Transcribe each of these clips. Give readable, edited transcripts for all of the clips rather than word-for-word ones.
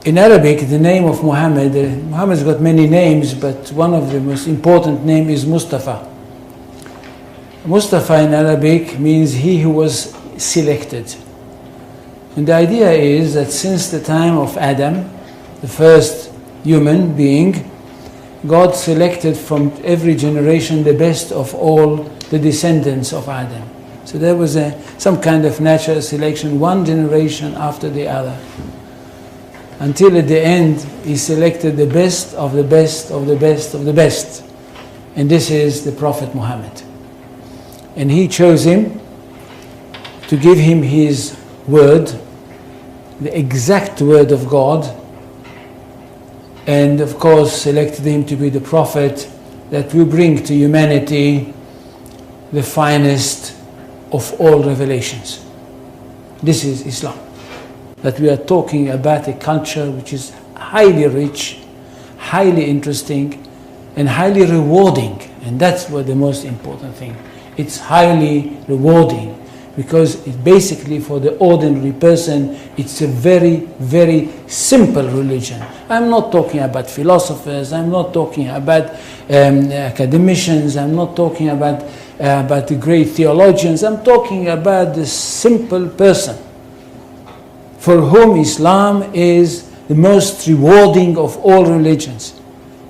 In Arabic, the name of Muhammad, Muhammad's got many names, but one of the most important name is Mustafa. Mustafa in Arabic means he who was selected. And the idea is that since the time of Adam, the first human being, God selected from every generation the best of all the descendants of Adam. So there was some kind of natural selection, one generation after the other. Until at the end, he selected the best of the best of the best of the best. And this is the Prophet Muhammad. And he chose him to give him his word, the exact word of God, and of course selected him to be the prophet that will bring to humanity the finest of all revelations. This is Islam. That we are talking about a culture which is highly rich, highly interesting, and highly rewarding. And that's what the most important thing. It's highly rewarding because it basically, for the ordinary person, it's a very, very simple religion. I'm not talking about philosophers, I'm not talking about academicians, I'm not talking about the great theologians, I'm talking about the simple person for whom Islam is the most rewarding of all religions.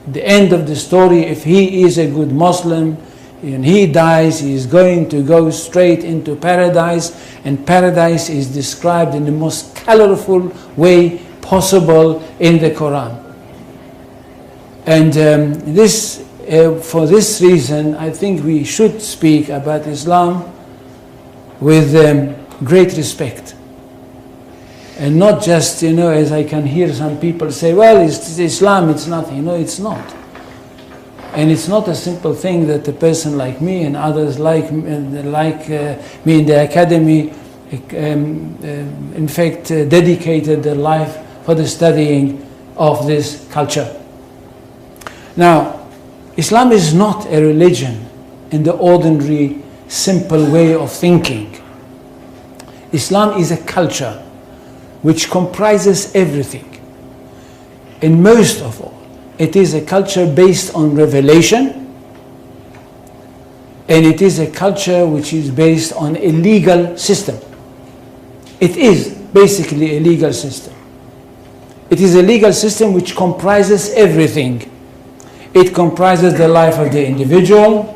At the end of the story, if he is a good Muslim, and he dies, he is going to go straight into paradise, and paradise is described in the most colorful way possible in the Quran. And for this reason, I think we should speak about Islam with great respect. And not just, as I can hear some people say, well, it's Islam, it's nothing. No, it's not. And it's not a simple thing that a person like me and others like me in the academy, in fact, dedicated their life for the studying of this culture. Now, Islam is not a religion in the ordinary, simple way of thinking. Islam is a culture which comprises everything. And most of all, it is a culture based on revelation, and it is a culture which is based on a legal system. It is basically a legal system. It is a legal system which comprises everything. It comprises the life of the individual,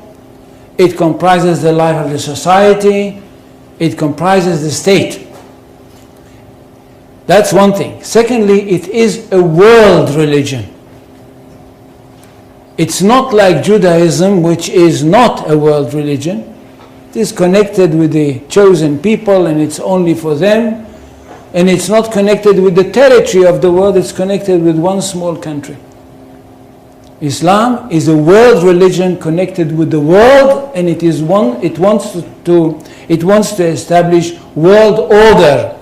it comprises the life of the society, it comprises the state. That's one thing. Secondly, it is a world religion. It's not like Judaism, which is not a world religion. It is connected with the chosen people, and it's only for them. And it's not connected with the territory of the world, it's connected with one small country. Islam is a world religion connected with the world, and it wants to establish world order.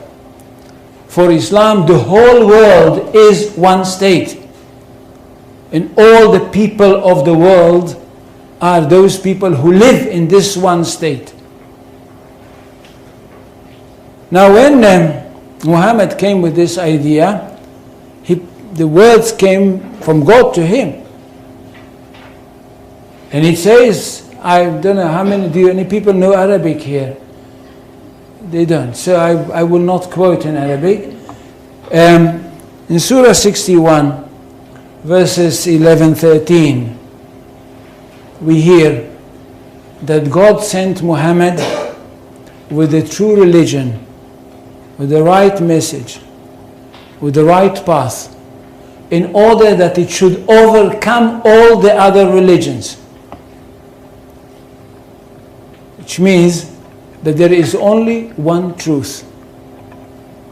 For Islam, the whole world is one state. And all the people of the world are those people who live in this one state. Now when Muhammad came with this idea, the words came from God to him. And it says, I don't know how many, do any people know Arabic here? They don't. So I will not quote in Arabic. In Surah 61, verses 11-13, we hear that God sent Muhammad with the true religion, with the right message, with the right path, in order that it should overcome all the other religions. Which means that there is only one truth.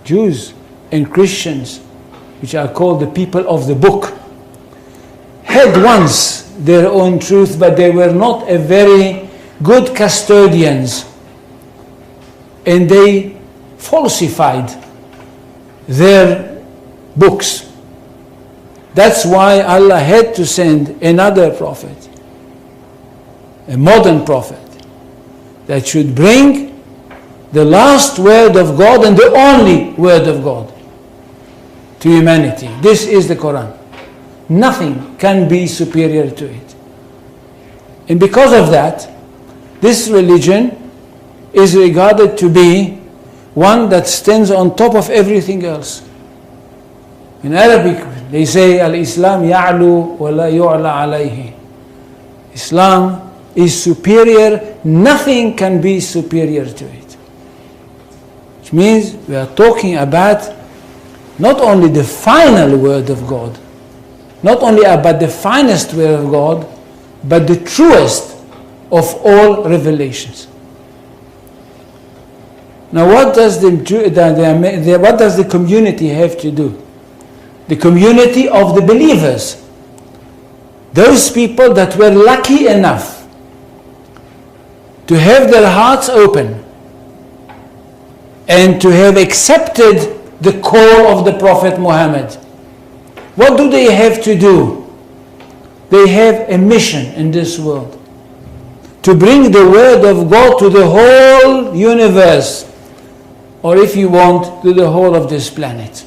Jews and Christians, which are called the people of the book, had once their own truth, but they were not a very good custodians, and they falsified their books. That's why Allah had to send another prophet, a modern prophet, that should bring the last word of God and the only word of God to humanity. This is the Quran. Nothing can be superior to it. And because of that, this religion is regarded to be one that stands on top of everything else. In Arabic, they say, Al-Islam ya'lu wa la yu'la alayhi. Islam is superior, nothing can be superior to it. Which means we are talking about not only the final word of God, not only about the finest word of God, but the truest of all revelations. Now what does the community have to do? The community of the believers. Those people that were lucky enough to have their hearts open and to have accepted the call of the Prophet Muhammad. What do they have to do? They have a mission in this world. To bring the word of God to the whole universe, or if you want, to the whole of this planet.